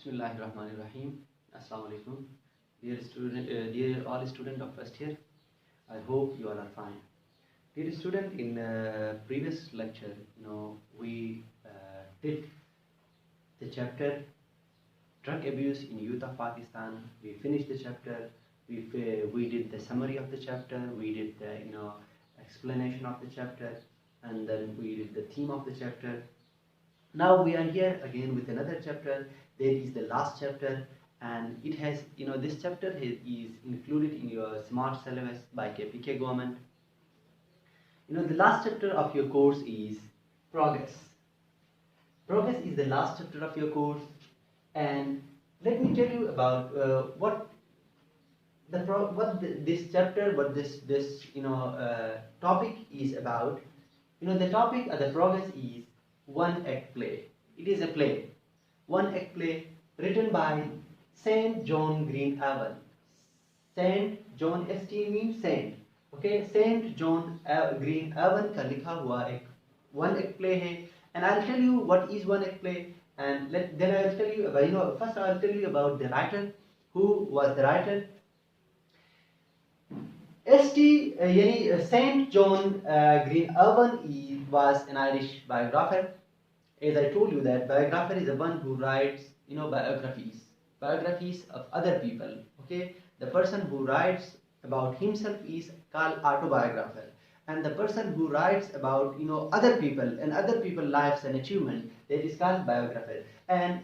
Bismillahirrahmanirrahim. Assalamu alaikum. Dear all student of first year, I hope you all are fine. Dear student, in previous lecture, we did the chapter drug abuse in youth of Pakistan. We finished the chapter. We did the summary of the chapter. We did the explanation of the chapter, and then we did the theme of the chapter. Now we are here again with another chapter. That is the last chapter, and it has this chapter is included in your smart syllabus by KPK government. The last chapter of your course is progress. Progress is the last chapter of your course, and let me tell you about this chapter, what this topic is about. The topic of the progress is one act play. It is a play, one act play written by Saint John Green Evan. Saint John, ST means Saint. Okay, Saint John Green Evan का लिखा हुआ एक one act play है, and I'll tell you what is one act play, and then I'll tell you about, first I'll tell you about the writer. Who was the writer? Saint John Green Evan was an Irish biographer. As I told you, that biographer is the one who writes biographies of other people. Okay, the person who writes about himself is called autobiographer, and the person who writes about other people and other people's lives and achievement, that is called biographer. And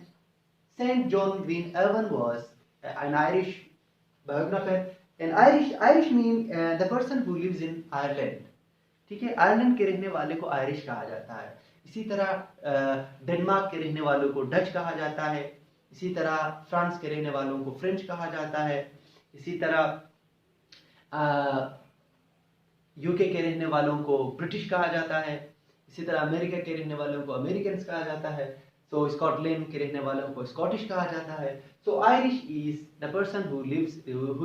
Saint John Green Evan was an Irish biographer. And Irish mean the person who lives in Ireland. ठीक है, Ireland के रहने वाले को Irish कहा जाता है. इसी तरह डेनमार्क के रहने वालों को डच कहा जाता है. इसी तरह फ्रांस के रहने वालों को फ्रेंच कहा जाता है. इसी तरह यूके के रहने वालों को ब्रिटिश कहा जाता है. इसी तरह अमेरिका के रहने वालों को अमेरिकन्स कहा जाता है. So स्कॉटलैंड के रहने वालों को स्कॉटिश कहा जाता है. So Irish is the person who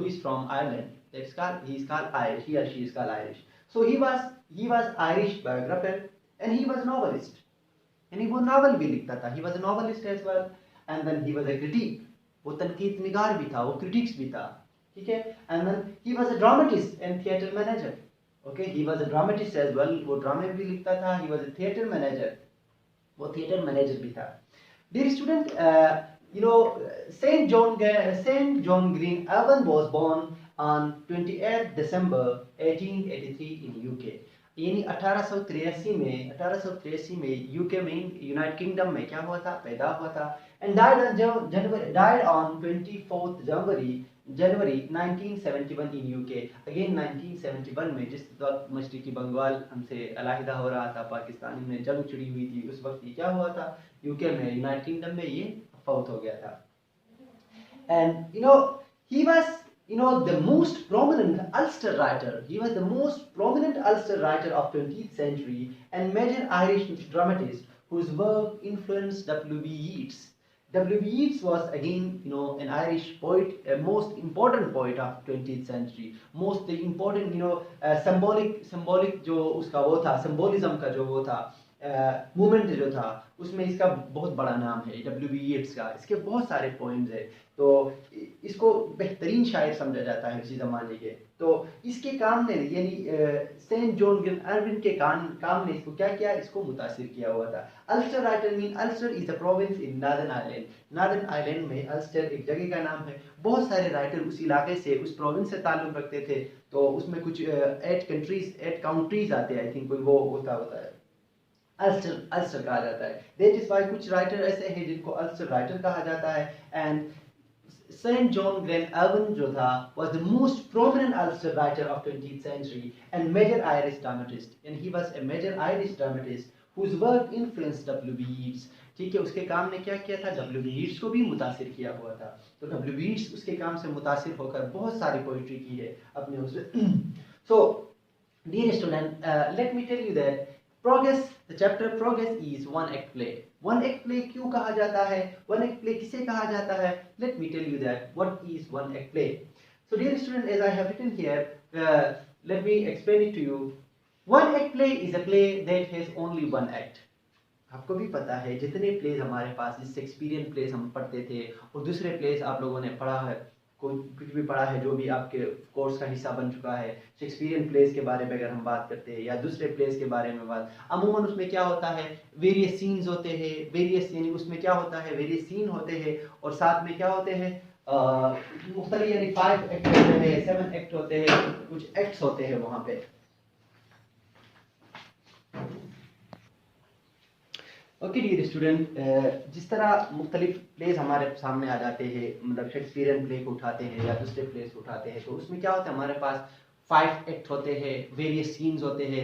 is from Ireland. He is called Irish. He or she is called Irish. So he was Irish biographer, and he was novelist. And he वो novel भी लिखता था. He was a novelist as well. And then he was a critic. वो तनकीद निगार भी था, वो critics भी था. ठीक है. And then he was a dramatist and theatre manager. Okay, he was a dramatist as well. वो ड्रामे भी लिखता था. He was a theatre manager. वो थिएटर मैनेजर भी था. Dear student, Saint John Green Evan was born on 28 December 1883 in UK. यानी 1883 में यूके में यूनाइटेड किंगडम में क्या हुआ था, पैदा हुआ था. And died on 24th January 1971 in UK. Again 1971 में जिस वक्त मशरिकी बंगाल हमसे अलहदा हो रहा था, पाकिस्तान में जंग छिड़ी हुई थी, उस वक्त ये क्या हुआ था, यूके में यूनाइटेड किंगडम में ये फौत हो गया था. And he was the most prominent Ulster writer. He was the most prominent Ulster writer of 20th century and major Irish dramatist whose work influenced W.B. Yeats. W.B. Yeats was again, an Irish poet, a most important poet of 20th century. Most important, symbolic जो उसका वो था, symbolism का जो वो था, movement जो था, उसमें इसका बहुत बड़ा नाम है W.B. Yeats का. इसके बहुत सारे पोएम्स है, तो इसको बेहतरीन शायर समझा जाता है उसी ज़माने के. तो इसके काम ने यानी सेंट जॉन ग्रीन एवन के काम ने इसको क्या किया, इसको मुतासिर किया हुआ था. Ulster writer mean Ulster is a province in northern Ireland. Northern Ireland में अल्स्टर एक जगह का नाम है. बहुत सारे राइटर उस इलाके से, उस प्रोविंस से ताल्लुक़ रखते थे. तो उसमें कुछ 8 काउंट्रीज आते हैं, आई थिंक कोई वो होता है. अल्स्टर कहा जाता है. दैट इज व्हाई कुछ राइटर ऐसे हैं जिनको अल्स्टर राइटर कहा जाता है. And Saint John Green Evan जो था was the most prominent Ulster writer of 20th century and major Irish dramatist. And he was a major Irish dramatist whose work influenced W.B. Yeats. ठीक है, उसके काम ने क्या किया था, W.B. Yeats को भी मुतासिर किया हुआ था. तो W.B. Yeats उसके काम से मुतासिर होकर बहुत सारी पोइट्री की है अपने उसमें. So, dear student, let me tell you that Progress, the chapter Progress is one act play. One act play क्यों कहा जाता है, one act play किसे कहा जाता है? Let me tell you that what is one act play. So dear student, as I have written here, let me explain it to you. One act play is a play that has only one act. आपको भी पता है जितने place हमारे पास, जिस Shakespearean place हम पढ़ते थे और दूसरे प्लेस आप लोगों ने पढ़ा है, कोई कुछ भी पढ़ा है जो भी आपके कोर्स का हिस्सा बन चुका है, शेक्सपियरियन प्लेस के बारे में अगर हम बात करते हैं या दूसरे प्लेस के बारे में बात, अमूमन उसमें क्या होता है, वेरियस सीन्स होते हैं, वेरियस यानी उसमें क्या होता है, वेरियस सीन होते हैं और साथ में क्या होते हैं, मुख्तलिफ यानी 5 एक्ट होते हैं, 7 एक्ट होते हैं, कुछ एक्ट्स होते हैं वहाँ पे। ओके डियर स्टूडेंट, जिस तरह मुख्तलिफ प्लेस हमारे सामने आ जाते हैं, मतलब शेक्सपियरियन प्ले को उठाते हैं या दूसरे प्लेस को उठाते हैं, तो उसमें क्या होता है, हमारे पास 5 एक्ट होते हैं, वेरियस सीन्स होते हैं,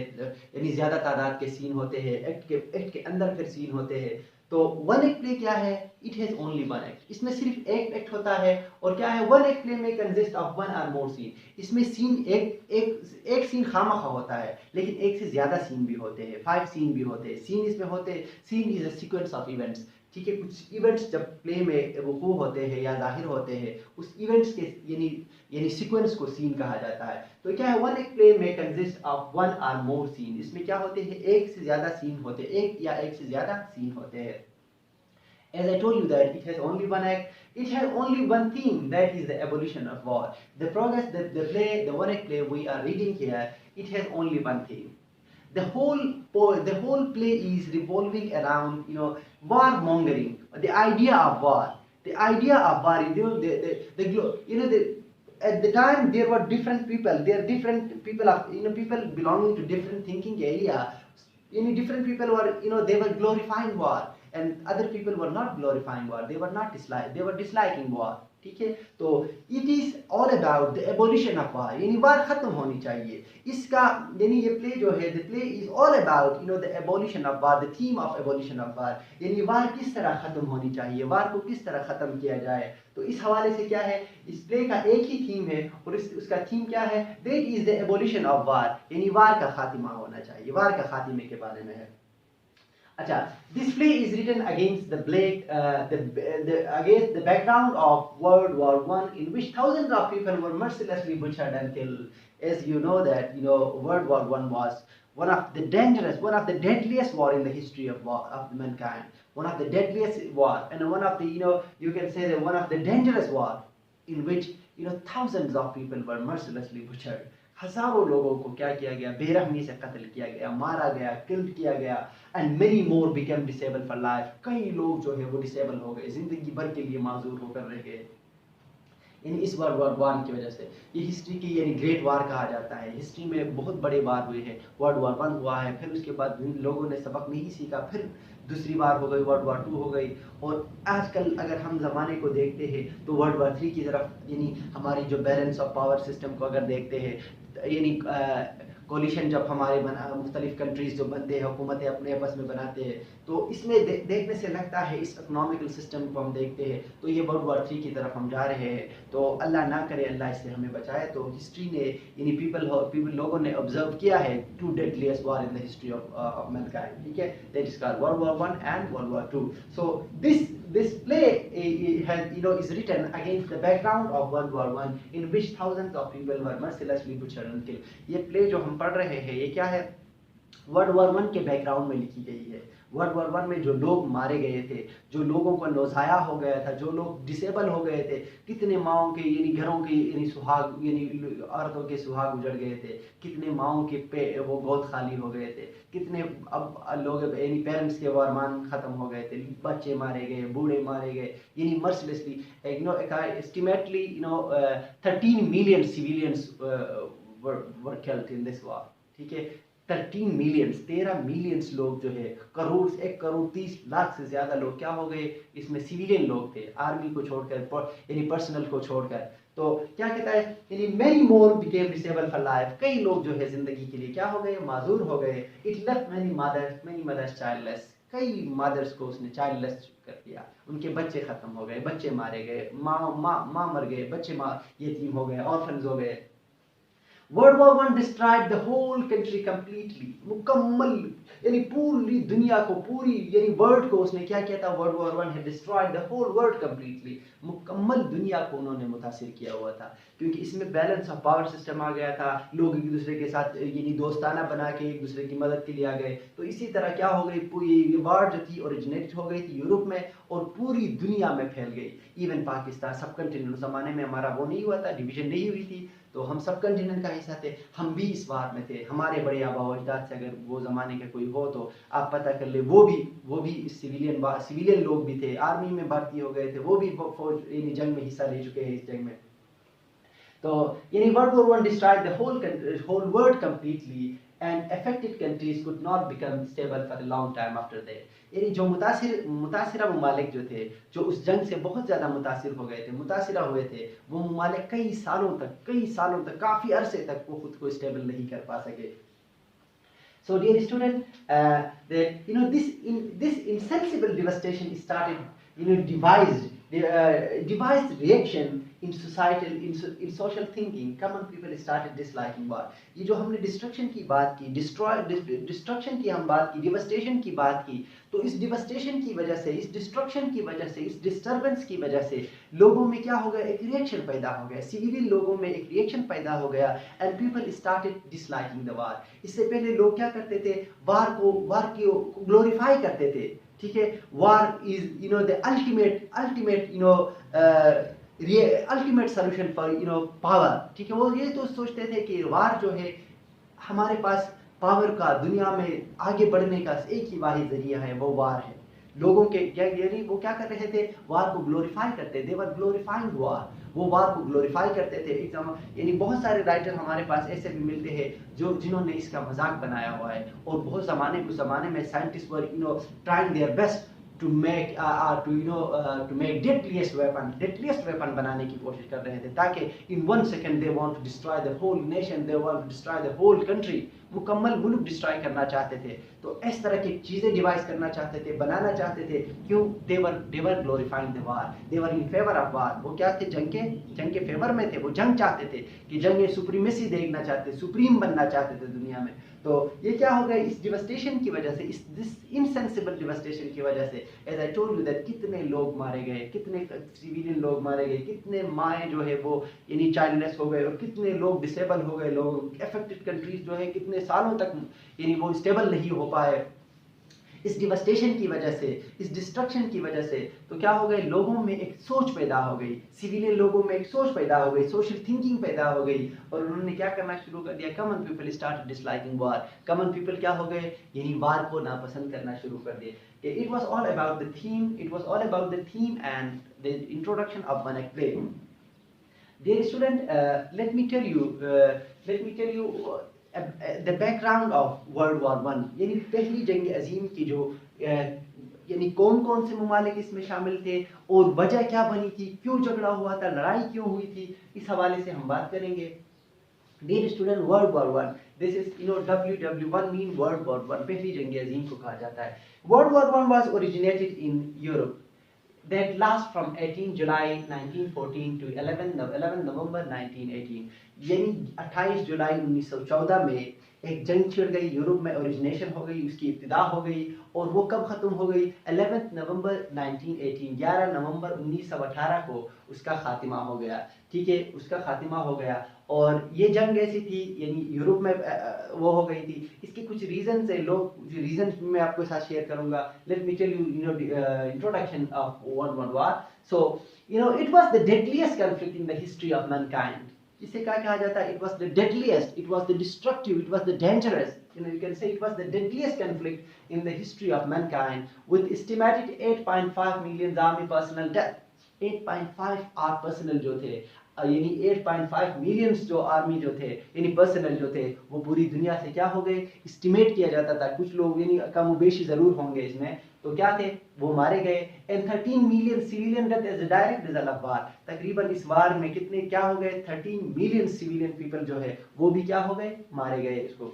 यानी ज़्यादा तादाद के सीन होते हैं, एक्ट के अंदर फिर सीन होते हैं। तो वन एक्ट प्ले क्या है, it has only one act, इसमें सिर्फ एक एक्ट होता है। और क्या है, वन एक्ट प्ले में कंसिस्ट ऑफ वन और मोर सीन, इसमें सीन एक सीन खामखा होता है, लेकिन एक से ज़्यादा सीन भी होते हैं, 5 सीन भी होते हैं। सीन इसमें होते हैं, scene is a sequence of events, ठीक है। कुछ इवेंट्स जब प्ले में वकू होते हैं या जाहिर होते हैं, उस इवेंट्स के यानी सीक्वेंस को सीन कहा जाता है। तो क्या है, वन एक प्ले में कंसिस्ट ऑफ वन और मोर सीन, इसमें क्या होते हैं, एक से ज्यादा सीन होते हैं, एक या एक से ज्यादा सीन होते हैं। As I told you that it has only one act, it has only one theme, that is the abolition of war. The progress, the play, the one act play we are reading here, it has only one theme. The whole play is revolving around, warmongering, the idea of war. The idea of war is, at the time there were different people, there are different people of, people belonging to different thinking area. Different people were, they were glorifying war, and other people were not glorifying war, they were disliking war, ठीक है। तो it is all about the abolition of war, यानी वार खत्म होनी चाहिए। इसका यानी ये प्ले जो है, the play is all about the abolition of war, the theme of abolition of war, यानी वार किस तरह खत्म होनी चाहिए, वार को किस तरह खत्म किया जाए। तो इस हवाले से क्या है, इस प्ले का एक ही थीम है और उसका थीम क्या है, that is the abolition of war, यानी वार का खात्मा होना चाहिए, वार का खात्मे के बारे में है। अच्छा, this play is written against against the background of World War I, in which thousands of people were mercilessly butchered and killed. As you know that World War I was one of the deadliest war in the history of mankind, one of the deadliest war, and one of the you can say that one of the dangerous war, in which thousands of people were mercilessly butchered. हजारों लोगों को क्या किया गया, बेरहमी से कत्ल किया गया, मारा गया, किल्ड किया गया, and many more became disable for life. कई लोग जो है वो डिसेबल हो गए, जिंदगी भर के लिए माजूर होकर रह गए, यानी इस वर्ल्ड वॉर वन की वजह से। ये हिस्ट्री की यानी ग्रेट वार कहा जाता है। हिस्ट्री में बहुत बड़े वार हुए हैं, वर्ल्ड वॉर वन हुआ है, फिर उसके बाद लोगों ने सबक नहीं सीखा, फिर दूसरी बार हो गई, वर्ल्ड वॉर 2 हो गई, और आजकल अगर हम ज़माने को देखते हैं तो वर्ल्ड वॉर 3 की तरफ, यानी हमारी जो बैलेंस ऑफ पावर सिस्टम को अगर देखते हैं, यानी कोलिशन जब हमारे मुख्तलिफ कंट्रीज जो बनते हैं, हुकूमतें अपने आपस में बनाते हैं, तो इसमें देखने से लगता है, इस इकोनॉमिकल सिस्टम को हम देखते हैं तो ये वर्ल्ड वॉर 3 की तरफ हम जा रहे हैं। तो अल्लाह ना करे, अल्लाह इससे हमें बचाए। तो हिस्ट्री ने यानी पीपल लोगों ने ऑब्जर्व किया है 2 deadliest war in the history of mankind, ठीक है, that is called world war 1 and world war 2। So this play is written against the background of World War I, in which thousands of people were mercilessly butchered and killed. ये play जो हम पढ़ रहे हैं, ये क्या है, world war 1 के बैकग्राउंड में लिखी गई है। वर्ल्ड वॉर 1 में जो लोग मारे गए थे, जो लोगों को नौज़ाया हो गया था, जो लोग डिसेबल हो गए थे, कितने माओं के यानी घरों के यानी सुहाग, यानी औरतों के सुहाग उजड़ गए थे, कितने माओं के वो गोद खाली हो गए थे, कितने अब लोग यानी पेरेंट्स के अरमान ख़त्म हो गए थे, बच्चे मारे गए, बूढ़े मारे गए, यानी mercilessly estimately 13 million civilians were killed in this war, ठीक है। 13 मिलियंस लोग जो है, 1,30,00,000 से ज्यादा लोग क्या हो गए, इसमें सिविलियन लोग थे, आर्मी को छोड़कर, यानी पर्सनल को छोड़कर। तो क्या कहता है, यानी many more became disable for life, कई लोग जो है जिंदगी के लिए क्या हो गए, माजूर हो गए। It left many mothers childless, कई मदर्स को उसने चाइल्डलेस कर दिया, उनके बच्चे खत्म हो गए, बच्चे मारे गए, माँ मर गए, बच्चे यतीम हो गए, ऑर्फन्स हो गए। World war one destroyed the whole country completely, मुकम्मल यानी पूरी दुनिया को, पूरी यानी वर्ल्ड को उसने क्या किया था, world war one had destroyed the whole world completely, मुकम्मल दुनिया को उन्होंने मुतासिर किया हुआ था, क्योंकि इसमें बैलेंस ऑफ पावर सिस्टम आ गया था, लोग एक दूसरे के साथ यानी दोस्ताना बना के एक दूसरे की मदद के लिए आ गए। तो इसी तरह क्या हो गई, पूरी वार जो थी ओरिजिनेट हो गई थी यूरोप में और पूरी दुनिया में फैल गई। इवन पाकिस्तान सब कंटिनेंट, उस जमाने में हमारा वो नहीं हुआ था, डिवीजन नहीं हुई थी, तो हम सब कंटिनेंट का हिस्सा थे, हम भी इस वार में थे। हमारे बड़े आबा अजदाद से अगर वो ज़माने का कोई हो तो आप पता कर ले, वो भी सिविलियन लोग भी थे, आर्मी में भर्ती हो गए थे, वो भी फौज यानी जंग में हिस्सा ले चुके हैं इस जंग में। तो यानी world war one destroyed the whole world completely and affected countries could not become stable for a long time after that. यानी जो मुतासिरा ममालिक जो थे, जो उस जंग से बहुत ज़्यादा मुतासिर हो गए थे, मुतासिरा हुए थे, वो ममालिक कई सालों तक काफ़ी अरसे तक वो खुद को स्टेबल नहीं कर पा सके। So dear student, that this insensible devastation started devised reaction in social thinking. Common people started disliking war. ये जो हमने डिस्ट्रक्शन की बात की, डिस्ट्रक्शन की हम बात की, डिवास्टेशन की बात की, तो इस डिवास्टेशन की वजह से, इस डिस्ट्रक्शन की वजह से, इस डिस्टर्बेंस की वजह से लोगों में क्या हो गया, एक रिएक्शन पैदा हो गया, सिविलियन लोगों में एक रिएक्शन पैदा हो गया, and people started disliking the war. इससे पहले लोग क्या करते थे, वार को ग्लोरीफाई करते थे, ठीक है, वार is the ultimate solution for power, ठीक है। वो ये तो सोचते थे कि वार जो है हमारे पास पावर का, दुनिया में आगे बढ़ने का एक ही वाहिद जरिया है, वो वार है। लोगों के यानी वो क्या कर रहे थे, वार को ग्लोरीफाई करते, दे वर ग्लोरीफाइंग वार, वो वार को ग्लोरीफाई करते थे। यानी बहुत सारे राइटर हमारे पास ऐसे भी मिलते हैं जिन्होंने इसका मजाक बनाया हुआ है, और बहुत ज़माने में scientist were trying their best to make deadliest weapon बनाने की कोशिश कर रहे थे, ताकि in 1 second they want to destroy the whole nation, they want to destroy the whole country, मुकम्मल मुल्क डिस्ट्रॉय करना चाहते थे। तो इस तरह की चीज़ें डिवाइस करना चाहते थे, बनाना चाहते थे। क्यों? they were glorifying the war, they were in favor of war। वो क्या थे, जंग के फेवर में थे, वो जंग चाहते थे कि जंग में सुप्रीमेसी देखना चाहते, सुप्रीम बनना चाहते थे दुनिया में। तो ये क्या हो गया, इस डिवास्टेशन की वजह से, दिस इनसेंसिबल डिवास्टेशन की वजह से, as I told you that, कितने लोग मारे गए, कितने सिविलियन लोग मारे गए, कितने माएँ जो है वो यानी चाइल्डलेस हो गए, और कितने लोग डिसेबल हो गए, लोग अफेक्टेड कंट्रीज जो है कितने सालों तक यानी वो स्टेबल नहीं हो पाए इस डिवास्टेशन की वजह से, इस डिस्ट्रक्शन की वजह से। तो क्या हो गए, लोगों में एक सोच पैदा हो गई, सिविलियन लोगों में एक सोच पैदा हो गई, सोशल थिंकिंग पैदा हो गई, और उन्होंने क्या करना शुरू कर दिया, कॉमन पीपल स्टार्टेड डिसलाइकिंग वार। कॉमन पीपल क्या हो गए, यानी वार को नापसंद करना शुरू कर दिए। It was all about the theme and the introduction of one act play. Dear student, let me tell you the background of World War One। यानी पहली जंग अजीम की जो यानी कौन कौन से ममालिक इसमें शामिल थे और वजह क्या बनी थी, क्यों झगड़ा हुआ था, लड़ाई क्यों हुई थी, इस हवाले से हम बात करेंगे। Dear student, World War One, this is WW1 mean World War One, पहली जंग अजीम को कहा जाता है। World War One was originated in Europe that last from 18 July 1914 to 11 November 1918। यानी 28 जुलाई 1914 में एक जंग छिड़ गई, यूरोप में ओरिजिनेशन हो गई, उसकी इब्तिदा हो गई, और वो कब ख़त्म हो गई, 11 नवंबर 1918, 11 नवंबर 1918 को उसका खातिमा हो गया, ठीक है, उसका खातिमा हो गया। और ये जंग ऐसी थी यानी यूरोप में वो हो गई थी। इसके कुछ रीजन है, रीजन मैं आपको साथ शेयर करूंगा। Let me tell you introduction of world war. So it was the deadliest conflict in the history of mankind. इसे क्या कहा जाता है, it was the deadliest, it was the destructive, it was the dangerous, you can say it was the deadliest conflict in the history of mankind, with estimated 8.5 million army personnel death। 8.5 आर personnel जो थे, यानी 8.5 millions जो army जो थे यानी personal जो थे, वो पूरी दुनिया से क्या हो गए, एस्टिमेट किया जाता था। कुछ लोग यानी कम बेशी जरूर होंगे इसमें, तो क्या थे, वो मारे गए। And 13 million civilian death as a direct result of war. तकरीबन इस वार में कितने क्या हो गए, 13 मिलियन सिविलियन पीपल जो है वो भी क्या हो गए, मारे गए इसको।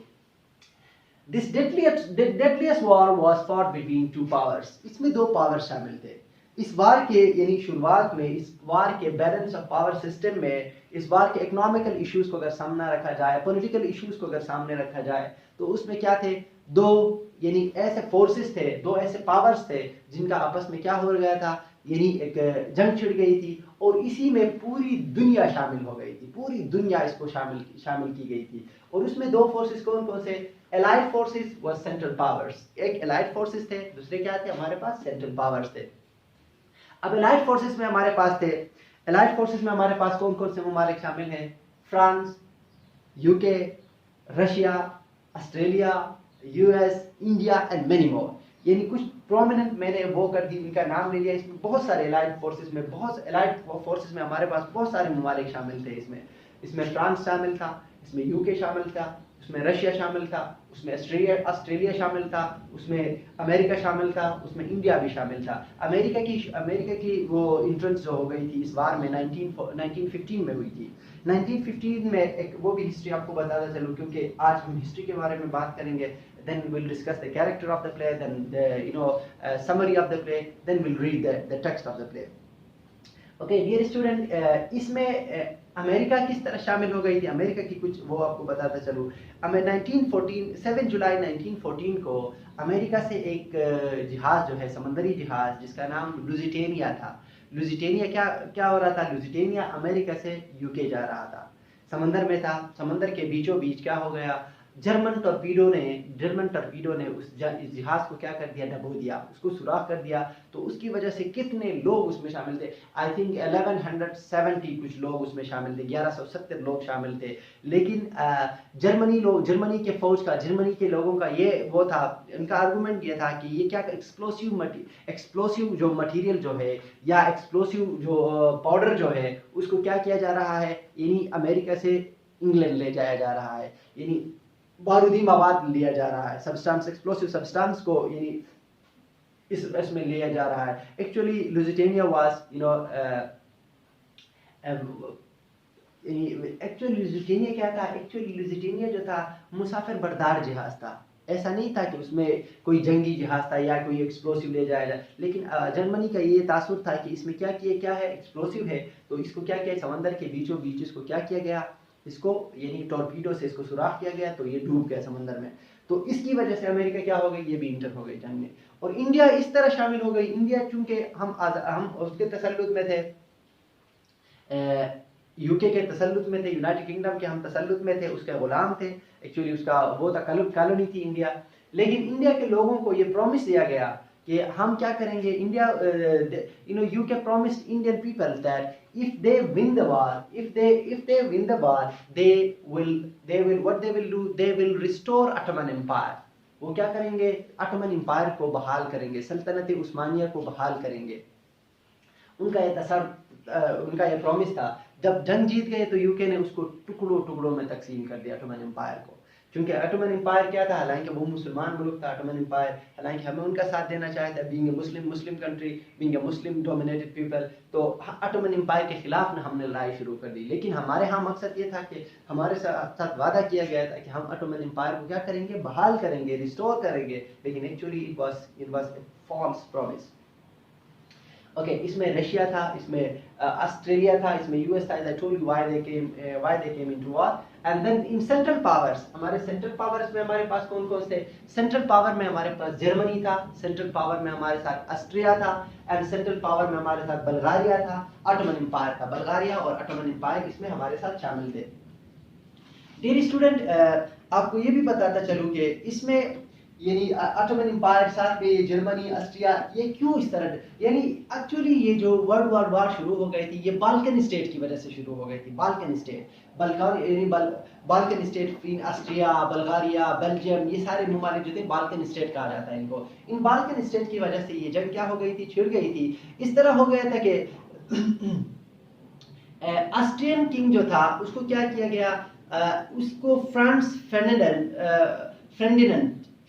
This deadliest war was fought between two powers। इसमें दो पावर शामिल थे। इस वार के यानी शुरुआत में इस वार के बैलेंस ऑफ पावर सिस्टम में, इस वार के इकोनॉमिकल इश्यूज को अगर सामने रखा जाए, पॉलिटिकल इश्यूज को अगर सामने रखा जाए, तो उसमें क्या थे, दो यानी ऐसे फोर्सेस थे, दो ऐसे पावर्स थे जिनका आपस में क्या हो गया था, यानी एक जंग छिड़ गई थी और इसी में पूरी दुनिया शामिल हो गई थी, पूरी दुनिया इसको शामिल की गई थी। और उसमें दो फोर्सेस कौन कौन से, एलाइड फोर्सेस व सेंट्रल पावर्स। एक एलाइड फोर्सेस थे, दूसरे क्या थे हमारे पास, सेंट्रल पावर्स थे। अब एलाइड फोर्सेस में हमारे पास थे, एलाइड फोर्सेस में हमारे पास कौन कौन से ममालिक शामिल हैं, France, UK, Russia, Australia, US, India and many more. यानी कुछ प्रोमिनेंट मैंने वो कर दी, इनका नाम ले लिया। इसमें बहुत सारे एलाइड फोर्सेस में, हमारे पास बहुत सारे ममालिक शामिल थे। इसमें फ्रांस शामिल था, इसमें यूके शामिल था, उसमें रशिया शामिल था, उसमें ऑस्ट्रेलिया शामिल था, उसमें अमेरिका शामिल था, उसमें इंडिया भी शामिल था। अमेरिका की वो इंट्रेंस जो हो गई थी इस बार में 1915 में हुई थी। 1915 में एक वो भी हिस्ट्री आपको बताता चलूँ, क्योंकि आज हम हिस्ट्री के बारे में बात करेंगे। Then we'll discuss the character of the play, then the summary of the play, then we'll read the text of the play. Okay, dear student, इसमें अमेरिका किस तरह शामिल हो गई थी, अमेरिका की कुछ वो आपको बताता चलूँ। 7 जुलाई 1914 को अमेरिका से एक जहाज जो है, समंदरी जहाज, जिसका नाम लुजिटेनिया था। लुजिटेनिया क्या हो रहा था, लुजिटेनिया अमेरिका से यूके जा रहा था, समंदर में था। समंदर के बीचों बीच क्या हो गया, जर्मन टॉर्पीडो ने इस जहाज को क्या कर दिया, डबो दिया, उसको सुराख कर दिया। तो उसकी वजह से कितने लोग उसमें शामिल थे, आई थिंक 1170 कुछ लोग उसमें शामिल थे, 1170 लोग शामिल थे। लेकिन जर्मनी के फौज का, जर्मनी के लोगों का ये वो था, इनका आर्गूमेंट ये था कि ये क्या एक्सप्लोसिव जो मटेरियल जो है, या एक्सप्लोसिव जो पाउडर जो है, उसको क्या किया जा रहा है, यानी अमेरिका से इंग्लैंड ले जाया जा रहा है, यानी बारूदी मवाद लिया जा रहा है, सब्सटेंस, एक्सप्लोसिव सब्सटेंस को यानी इसमें लिया जा रहा है। एक्चुअली लुजिटेनिया वाज एक्चुअली लुजिटेनिया क्या था, एक्चुअली लुजिटेनिया जो था मुसाफिर बरदार जहाज था। ऐसा नहीं था कि उसमें कोई जंगी जहाज था या कोई एक्सप्लोसिव ले जाया जाए। लेकिन जर्मनी का ये तासुर था कि इसमें क्या है, एक्सप्लोसिव है, तो इसको क्या किया, समंदर के बीचों बीच इसको क्या किया गया, इसको यानी टॉर्पीडो से इसको सुराख किया गया, तो ये डूब गया समंदर में। तो इसकी वजह से अमेरिका क्या हो गई, ये भी इंटर हो गई जंग में। और इंडिया इस तरह शामिल हो गई। इंडिया चूंकि हम उसके तसल्लुत में थे, यूके के तसल्लुत में थे, यूनाइटेड किंगडम के हम तसल्लुत में थे, उसके गुलाम थे। एक्चुअली उसका वो था, कॉलोनी थी इंडिया। लेकिन इंडिया के लोगों को ये प्रॉमिस दिया गया कि हम क्या करेंगे, India UK promised Indian people that if they win the war, if they win the war, they will restore Ottoman Empire. वो क्या करेंगे, अटमन एम्पायर को बहाल करेंगे, सल्तनत उस्मानिया को बहाल करेंगे। उनका ये प्रॉमिस था। जब जंग जीत गए तो यूके ने उसको टुकड़ों में तकसीम कर दिया अटमन एम्पायर को। क्योंकि अटमन एम्पायर क्या था, हालांकि वो मुसलमान मुल्क था अटमन एम्पायर, हालांकि हमें उनका साथ देना चाहता है, being a Muslim country, being a Muslim dominated people, तो अटमन एम्पायर के खिलाफ ना हमने लड़ाई शुरू कर दी। लेकिन हमारे यहाँ मकसद ये था कि हमारे साथ वादा किया गया था कि हम अटमन एम्पायर को क्या करेंगे, बहाल करेंगे, रिस्टोर करेंगे। लेकिन actually it was a false promise. Okay, इसमें रशिया था, इसमें ऑस्ट्रेलिया था, इसमें यूएस था। I told you why they came into war. And then in central powers, हमारे सेंट्रल पावर्स में हमारे पास कौन कौन थे, सेंट्रल पावर में हमारे पास जर्मनी था, सेंट्रल पावर में हमारे साथ ऑस्ट्रिया था, एंड सेंट्रल पावर में हमारे साथ बल्गारिया था, ऑटोमन एम्पायर था। बल्गारिया और ऑटोमन एम्पायर इसमें हमारे साथ शामिल थे। डियर स्टूडेंट, आपको ये भी बताता चलूं कि इसमें यानी ऑटोमन एम्पायर साथ में जर्मनी, ऑस्ट्रिया, ये क्यों इस तरह, यानी एक्चुअली ये जो वर्ल्ड वार शुरू हो गई थी, ये बाल्कन स्टेट की वजह से शुरू हो गई थी। Balkan state in Austria, Bulgaria, Belgium, ये सारे ममालिक जो थे बाल्कन स्टेट कहा जाता है इनको। इन बाल्कन स्टेट की वजह से ये जंग क्या हो गई थी, छिड़ गई थी। इस तरह हो गया था कि ऑस्ट्रियन किंग जो था उसको क्या किया गया, उसको फ्रांस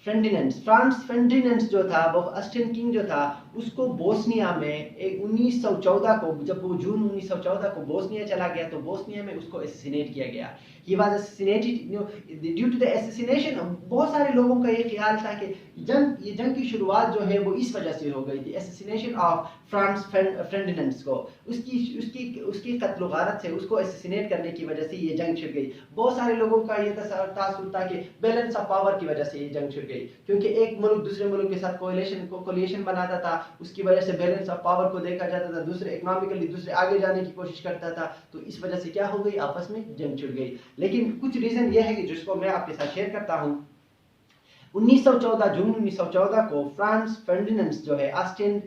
फ्रांस फेर्डिनेंड जो था वो ऑस्ट्रियन किंग जो था उसको बोस्निया में 1914 को, जब वो जून 1914 को बोस्निया चला गया तो बोस्निया में उसको एसेसिनेट किया गया। He was assassinated due to the assassination. बहुत सारे लोगों का ये ख्याल था कि ये जंग की शुरुआत जो है वो इस वजह से हो गई थी, एसेसिनेशन ऑफ फ्रांस फेर्डिनेंड को, उसकी उसकी उसकी कत्ल गारत से, उसको एसेसिनेट करने की वजह से ये जंग छिड़ गई। बहुत सारे लोगों का ये तासुर था कि बैलेंस ऑफ पावर की वजह से ये जंग छिड़ गई, क्योंकि एक मुल्क दूसरे मुल्क के साथ कोलिशन बनाता था, उसकी वजह से बैलेंस ऑफ पावर को देखा जाता था, दूसरे इकोनॉमिकली दूसरे आगे जाने की कोशिश करता था, तो इस वजह से क्या हो गई, आपस में जंग छिड़ गई। लेकिन कुछ रीजन ये है कि जिसको मैं आपके साथ शेयर करता हूं। 1914 जून 1914 को फ्रांस फेर्डिनेंड जो है ऑस्ट्रियन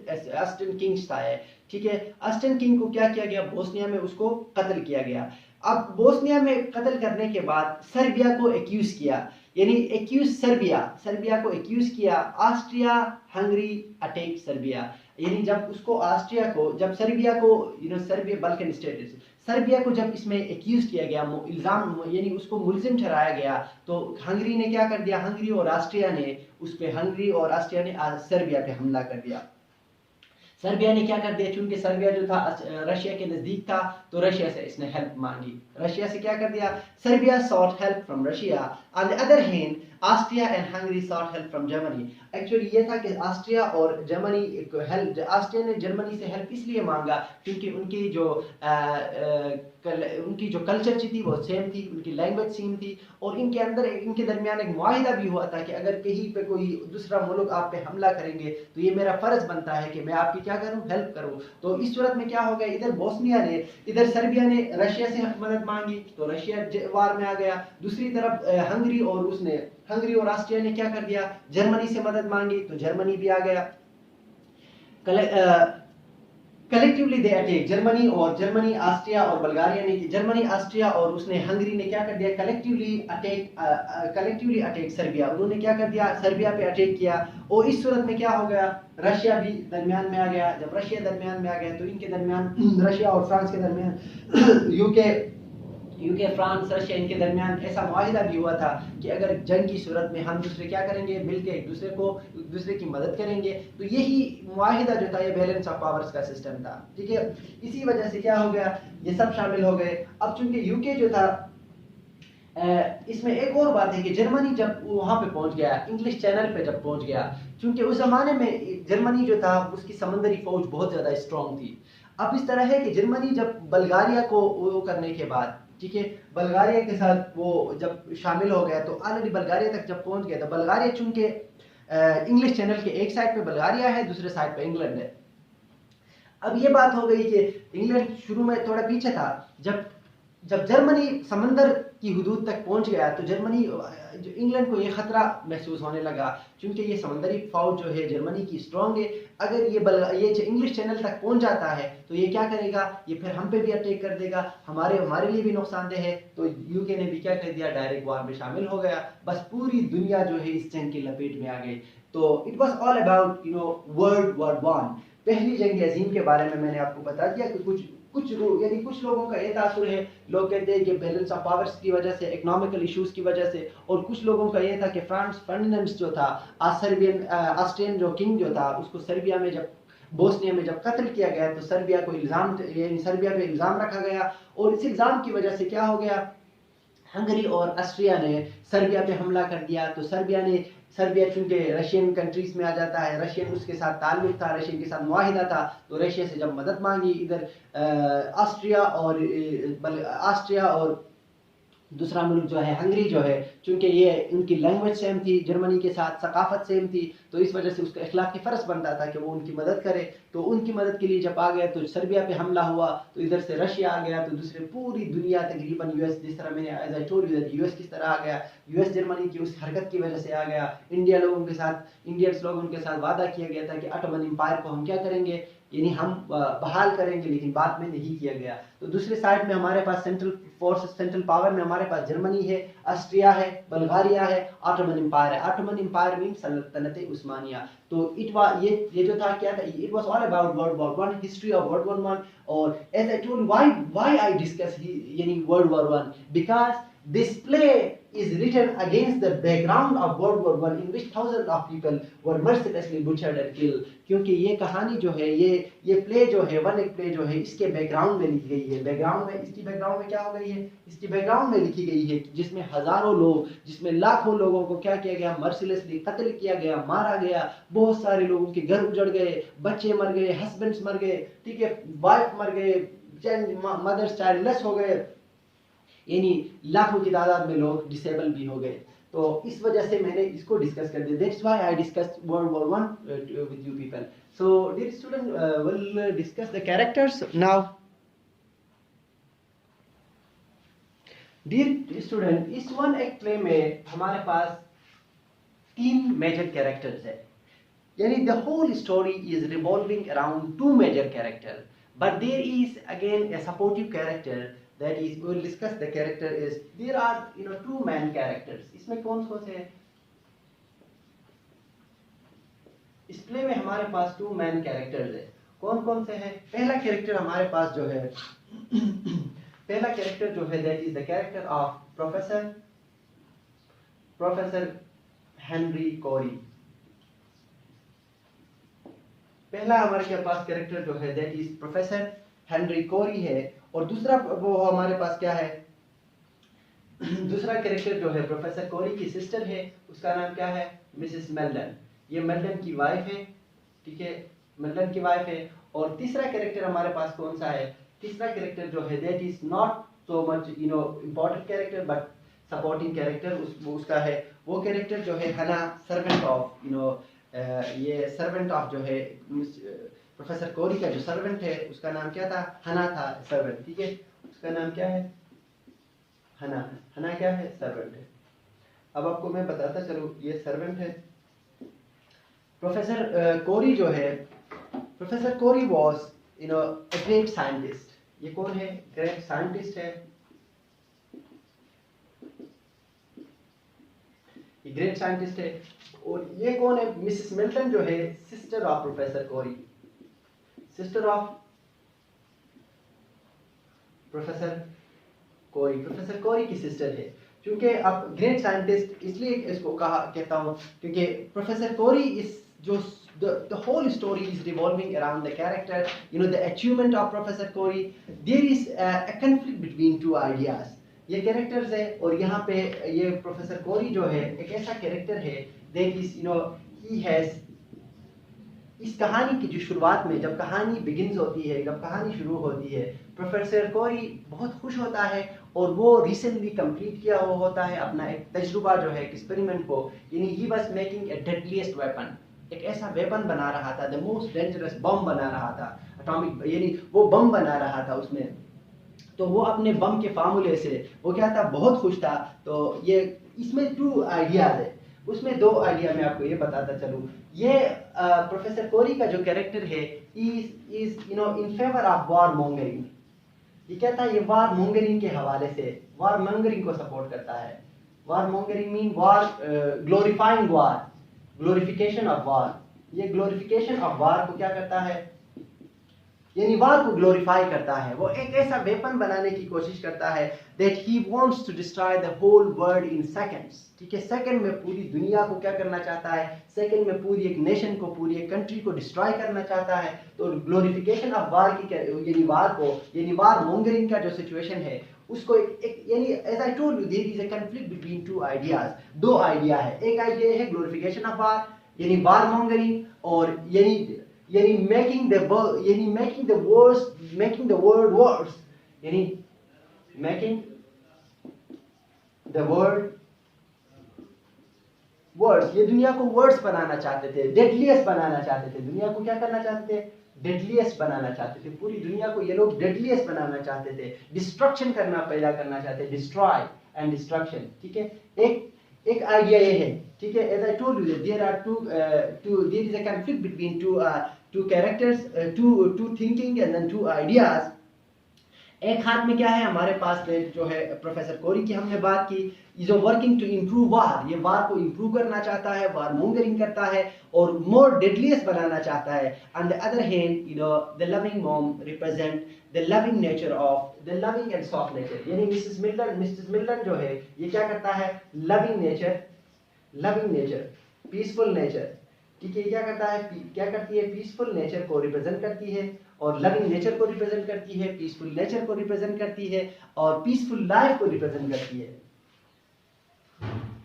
किंग था है, ठीक है, ऑस्ट्रियन किंग को क्या किया गया, बोस्निया में उसको कत्ल किया गया। अब बोस्निया में कत्ल करने के बाद सर्बिया को एक्यूज किया, यानी एक्यूज सर्बिया को एक्यूज किया, ऑस्ट्रिया हंगरी अटैक सर्बिया, यानी जब उसको ऑस्ट्रिया को, जब सर्बिया को सर्बिया बल्कन स्टेट्स, सर्बिया को जब इसमें एक्यूज किया गया, इल्जाम यानी उसको मुल्जिम ठहराया गया, तो हंगरी ने क्या कर दिया, हंगरी और ऑस्ट्रिया ने उस पे, हंगरी और ऑस्ट्रिया ने सर्बिया पे हमला कर दिया। सर्बिया ने क्या कर दिया, चूंकि सर्बिया जो था रशिया के नजदीक था, तो रशिया से इसने हेल्प मांगी। रशिया से क्या कर दिया, Serbia sought help from Russia. On the other hand Austria and Hungary sought help from Germany. Actually ये था कि ऑस्ट्रिया और जर्मनी हेल्प, ऑस्ट्रिया ने जर्मनी से हेल्प इसलिए मांगा क्योंकि उनकी जो कल्चर थी वो सेम थी, उनकी लैंग्वेज सेम थी, और इनके दरमियान एक मुआहिदा भी हुआ था कि अगर कहीं पे कोई दूसरा मुल्क आप पे हमला करेंगे तो ये मेरा फर्ज बनता है कि मैं आपकी क्या करूं, हेल्प करूं। तो इस सूरत में क्या हो गया, इधर बोस्निया ने, इधर सर्बिया ने रशिया से मदद मांगी तो रशिया वार में आ गया, दूसरी तरफ हंगरी और ऑस्ट्रिया ने क्या कर दिया, जर्मनी से मदद मांगी तो जर्मनी भी आ गया। Collectively they attack, Germany, Austria और बल्गारिया ने, जर्मनी, ऑस्ट्रिया और हंगरी ने क्या कर दिया, कलेक्टिवली अटैक सर्बिया, उन्होंने क्या कर दिया, सर्बिया पे अटैक किया। और इस सूरत में क्या हो गया, रशिया भी दरमियान में आ गया। जब रशिया दरमियान में आ गया तो इनके दरमियान रशिया और फ्रांस के दरमियान यूके फ्रांस रशिया इनके दरमियान ऐसा मुआहिदा भी हुआ था कि अगर जंग की सूरत में हम दूसरे क्या करेंगे, मिलकर एक दूसरे की मदद करेंगे। तो यही मुआहिदा जो था, ये बैलेंस ऑफ पावर्स का सिस्टम था, ठीक है। इसी वजह से क्या हो गया, ये सब शामिल हो गए। अब चूंकि यूके जो था, इसमें एक और बात है कि जर्मनी जब वहां पे पहुंच गया, इंग्लिश चैनल पे जब पहुंच गया, क्योंकि उस जमाने में जर्मनी जो था उसकी समंदरी फौज बहुत ज्यादा स्ट्रांग थी। अब इस तरह है कि जर्मनी जब बल्गारिया को वो करने के बाद, ठीक है, बल्गारिया के साथ वो जब शामिल हो गया, तो ऑलरेडी बल्गारिया तक जब पहुंच गया, तो बल्गारिया चूंकि इंग्लिश चैनल के एक साइड पे बल्गारिया है, दूसरे साइड पे इंग्लैंड है। अब ये बात हो गई कि इंग्लैंड शुरू में थोड़ा पीछे था, जब जर्मनी समंदर की हुदूद तक पहुंच गया तो इंग्लैंड को ये खतरा महसूस होने लगा, क्योंकि ये समंदरी फौज जो है जर्मनी की स्ट्रांग है, अगर ये इंग्लिश चैनल तक पहुंच जाता है तो ये क्या करेगा, ये फिर हम पे भी अटैक कर देगा, हमारे लिए भी नुकसानदेह है। तो यूके ने भी क्या कर दिया, डायरेक्ट वॉर में शामिल हो गया। बस पूरी दुनिया जो है इस जंग की लपेट में आ गई। तो it was all about world war one, पहली जंग अजीम के बारे में मैंने आपको बता दिया कि कुछ लोगों का ये तासुर है, लोग कहते हैं कि बैलेंस ऑफ पावर्स की वजह से, इकोनॉमिकल इश्यूज की वजह से, और कुछ लोगों का ये था कि फ्रांस फर्डिनेंड जो था, ऑस्ट्रियन जो किंग जो था, उसको सर्बिया में जब बोस्निया में जब कत्ल किया गया तो सर्बिया पे इल्जाम रखा गया, और इस इल्जाम की वजह से क्या हो गया, हंगरी और ऑस्ट्रिया ने सर्बिया पे हमला कर दिया। तो सर्बिया चूंकि रशियन कंट्रीज में आ जाता है, रशियन उसके साथ ताल्लुक था, रशियन के साथ मुआहिदा था, तो रशिया से जब मदद मांगी, इधर ऑस्ट्रिया और दूसरा मुल्क जो है हंगरी जो है, चूंकि ये उनकी लैंग्वेज सेम थी, जर्मनी के साथ सकाफत सेम थी, तो इस वजह से उसका इखलाकी फर्ज बनता था कि वो उनकी मदद करे। तो उनकी मदद के लिए जब आ गया तो सर्बिया पे हमला हुआ, तो इधर से रशिया आ गया, तो दूसरे पूरी दुनिया तकरीबन यूएस, जिस तरह मैंने as I told you that US किस तरह आ गया, यूएस जर्मनी की उस हरकत की वजह से आ गया। इंडियंस लोगों के साथ वादा किया गया था कि ऑटोमन एम्पायर को हम क्या करेंगे, यानी हम बहाल करेंगे, लेकिन बाद में नहीं किया गया। तो दूसरे साइड में हमारे पास सेंट्रल पावर में हमारे पास जर्मनी है, ऑस्ट्रिया है, बल्गारिया है, ऑटोमन एम्पायर है। ऑटोमन एम्पायर मीन सल्तनत उस्मानिया। तो ये जो था क्या था, it was all about world war one, history of world war one. और as I told why I discuss यानी world war one, because this play is written against the background of World War I, in which thousands of people were mercilessly butchered and killed. क्योंकि ये कहानी जो है, ये play जो है, one एक प्ले जो है, इसके बैकग्राउंड में लिखी गई है। बैकग्राउंड में, इसकी बैकग्राउंड में क्या हो गई है, इसकी बैकग्राउंड में लिखी गई है, जिसमें हजारों लोग, जिसमें लाखों लोगों को क्या किया गया, मर्सिलेसली कत्ल किया गया, मारा गया। बहुत सारे लोगों के घर उजड़ गए, बच्चे मर गए, हस्बैंड्स मर गए, ठीक है, वाइफ मर गए, मदर्स चाइल्डलेस हो गए, यानी लाखों की तादाद में लोग डिसेबल भी हो गए। तो इस वजह से मैंने इसको डिस्कस कर दिया। That's why I discuss world war one with you people. So dear student, will discuss the characters now. Dear student, इस वन एक्ट प्ले में हमारे पास 3 मेजर कैरेक्टर्स है, यानी the whole story is revolving around 2 major character, but there is again a supportive character, that is we will discuss the character is there are 2 main characters। इसमें कौन कौन से हैं? इस प्ले में हमारे पास 2 main characters है। कौन कौन से हैं? पहला कैरेक्टर हमारे पास जो है पहला कैरेक्टर जो है that is the character of professor Henry Cory. पहला हमारे पास कैरेक्टर जो है that is professor Henry Cory है, और दूसरा वो हमारे पास क्या है, दूसरा कैरेक्टर जो है प्रोफेसर कोरी की सिस्टर है, उसका नाम क्या है, मिसेस मेल्डन। ये मेल्डन की वाइफ है, ठीक है, मेल्डन की वाइफ है। और तीसरा कैरेक्टर हमारे पास कौन सा है? तीसरा कैरेक्टर जो है that is not so much important character but supporting character, उसका है वो कैरेक्टर जो है हना, सर्वेंट ऑफ ये सर्वेंट ऑफ जो है प्रोफेसर कोरी का जो सर्वेंट है उसका नाम क्या था, हना था सर्वेंट, ठीक है, उसका नाम क्या है, हना। हना क्या है, सर्वेंट है। अब आपको मैं बताता चलूं, ये सर्वेंट है। प्रोफेसर कोरी जो है, professor Kori was a great scientist. ये कौन है, ग्रेट साइंटिस्ट है, ये ग्रेट साइंटिस्ट है। और ये कौन है, मिसेस मिल्टन जो है sister of professor Kori, sister of professor Kori, professor कोरी की सिस्टर है। क्योंकि अब ग्रेट साइंटिस्ट इसलिए इसको कहता हूँ क्योंकि प्रोफेसर कोरी इज जो the whole story is revolving around the character, the achievement of Professor Corey. There is a conflict between 2 ideas. ये कैरेक्टर्स है, और यहाँ पे ये प्रोफेसर कोरी जो है एक ऐसा कैरेक्टर है that is he has, इस कहानी की जो शुरुआत में जब कहानी बिगिंस होती है, जब कहानी शुरू होती है, प्रोफेसर कोरी बहुत खुश होता है और वो रिसेंटली कंप्लीट किया हुआ होता है अपना एक तजुर्बा जो है, एक्सपेरिमेंट को, यानी he was making a deadliest weapon, एक ऐसा वेपन बना रहा था, द मोस्ट डेंजरस बम बना रहा था, एटॉमिक, यानी वो बम बना रहा था उसमें। तो वो अपने बम के फार्मूले से वो क्या था, बहुत खुश था। तो ये इसमें 2 आइडियाज है, उसमें 2 आइडिया मैं आपको ये बताता चलूँ। ये प्रोफेसर कोरी का जो कैरेक्टर है is in favour of war mongering. ये क्या था, ये वॉर मॉन्गरिंग के हवाले से वॉर मॉन्गरिंग को सपोर्ट करता है। War mongering mean war, glorifying war, glorification of war. ये ग्लोरिफिकेशन ऑफ वॉर को क्या करता है, यानी वार को ग्लोरीफाई करता है। वो एक ऐसा वेपन बनाने की कोशिश करता है that he wants to destroy the whole world in seconds। ठीक है, सेकंड में पूरी दुनिया को क्या करना चाहता है, सेकंड में पूरी एक नेशन को, पूरी एक कंट्री को डिस्ट्रॉय करना चाहता है। तो ग्लोरिफिकेशन ऑफ वार की, यानी वार को, यानी वार मॉन्गरिंग का जो सिचुएशन है उसको एक यानी as I told you there is a conflict between 2 ideas. 2 idea है, एक आइडिया है ग्लोरिफिकेशन ऑफ वार, यानी वार मॉन्गरिंग, और यानी making the world worse, यानी making the world worse। ये दुनिया को वर्स बनाना चाहते थे, डेडलीस्ट बनाना चाहते थे, दुनिया को क्या करना चाहते थे, डेडलीस्ट बनाना चाहते थे। पूरी दुनिया को ये लोग डेडलीस्ट बनाना चाहते थे, डिस्ट्रक्शन पैदा करना चाहते थे, डिस्ट्रॉय एंड डिस्ट्रक्शन। ठीक है, एक आइडिया ये है, ठीक है, as I told you there are there is a conflict between two characters, two thinking and then 2 ideas, एक हाथ में क्या है हमारे पास जो है प्रोफेसर कोरी की हमने बात की, जो वर्किंग टू इम्प्रूव वार, ये वार को इम्प्रूव करना चाहता है, वार मॉन्गरिंग करता है और मोर डेडलियस्ट बनाना चाहता है। On the other hand the loving mom represent the loving nature of the loving and soft nature, यानी मिसेस मिल्टन जो है ये क्या करता है, लविंग नेचर, पीसफुल नेचर, ठीक है, क्या करता है, क्या करती है, पीसफुल नेचर को रिप्रेजेंट करती है और लविंग नेचर को रिप्रेजेंट करती है, पीसफुल नेचर को रिप्रेजेंट करती है और पीसफुल लाइफ को रिप्रेजेंट करती है,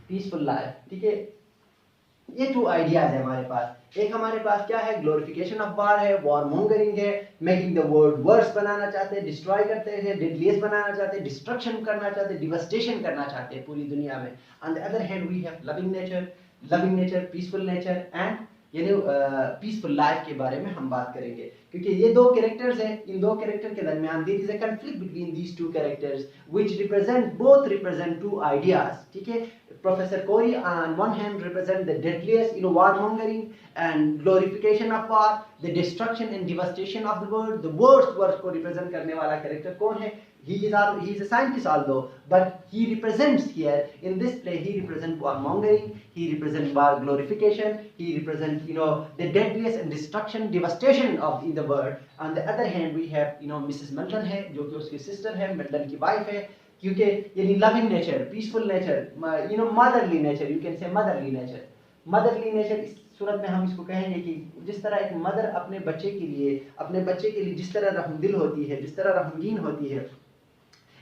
पीसफुल लाइफ, ठीक है। ये टू आइडियाज है हमारे पास। एक हमारे पास क्या है, ग्लोरिफिकेशन ऑफ वार है, वॉर मॉन्गरिंग है, मेकिंग द वर्ल्ड वर्स बनाना चाहते हैं, डिस्ट्रॉय करते हैं, डेडलियस्ट बनाना चाहते हैं, डिस्ट्रक्शन करना चाहते हैं, डिवास्टेशन करना चाहते हैं पूरी दुनिया में। On the other hand we have loving nature, peaceful nature and यानी पीसफुल लाइफ के बारे में हम बात करेंगे, क्योंकि ये दो कैरेक्टर्स हैं, इन दो कैरेक्टर के दरमियान there is a conflict between these two characters which represent two ideas, ठीक है। Professor Corey on one hand represent the deadliest warmongering and glorification of war, the destruction and devastation of the world, the worst को represent करने वाला character कौन है, he is a scientist although, but he represents here in this play, he represents warmongering, he represents war glorification, he represents the deadliest and destruction, devastation of the world. On the other hand we have Mrs. Milton है जो कि उसकी sister है, Milton की wife है, क्योंकि यानी loving nature, peaceful nature, motherly nature, you can say motherly nature. इस सूरत में हम इसको कहेंगे कि जिस तरह एक मदर अपने बच्चे के लिए जिस तरह रहमदिल होती है, जिस तरह रहमगीन होती है,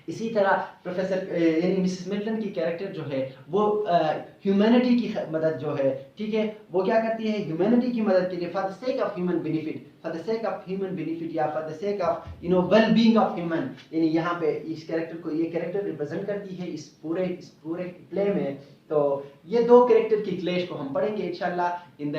इसी तरह प्रोफेसर यानी मिसेस मिल्टन की कैरेक्टर जो है वो ह्यूमैनिटी की मदद जो है, ठीक है, वो क्या करती है, ह्यूमैनिटी की मदद के लिए for the sake of human benefit, या for the sake of well being of human, यानी यहाँ पे इस कैरेक्टर को ये कैरेक्टर रिप्रेजेंट करती है इस पूरे प्ले में। तो ये दो कैरेक्टर की क्लैश को हम पढ़ेंगे इंशाल्लाह in the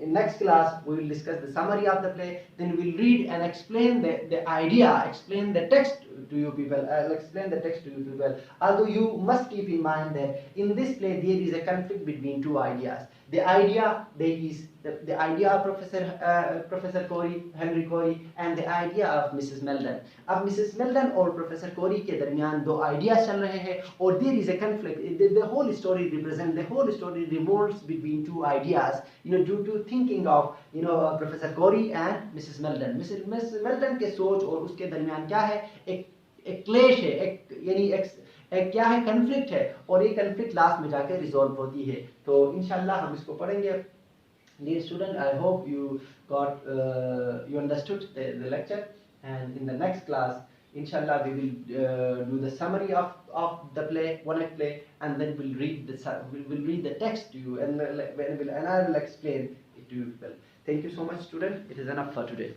in next class we will discuss the summary of the play, then we will read and explain the idea, explain the text to you people. I'll explain the text to you people, although you must keep in mind that in this play there is a conflict between two ideas. The idea there is the idea of Professor Corey, Henry Corey, and the idea of Mrs. Meldon. अब Mrs. Meldon और Professor Corey के दरमियान दो ideas चल रहे हैं और there is a conflict. The whole story revolves between two ideas, due to thinking of Professor Corey and Mrs. Meldon. Mrs. Meldon के सोच और उसके दरमियान क्या है, एक क्लेश है, एक क्या है, कन्फ्लिक्ट है, और ये कन्फ्लिक्ट लास्ट में जाकर रिजॉल्व होती है। तो इंशाल्लाह हम इसको पढ़ेंगे। Dear student, I hope you understood the lecture, and in the next class inshallah we will do the summary of the play, one act play, and then we'll read the text to you, and I will explain it to you. Well, thank you so much student, it is enough for today.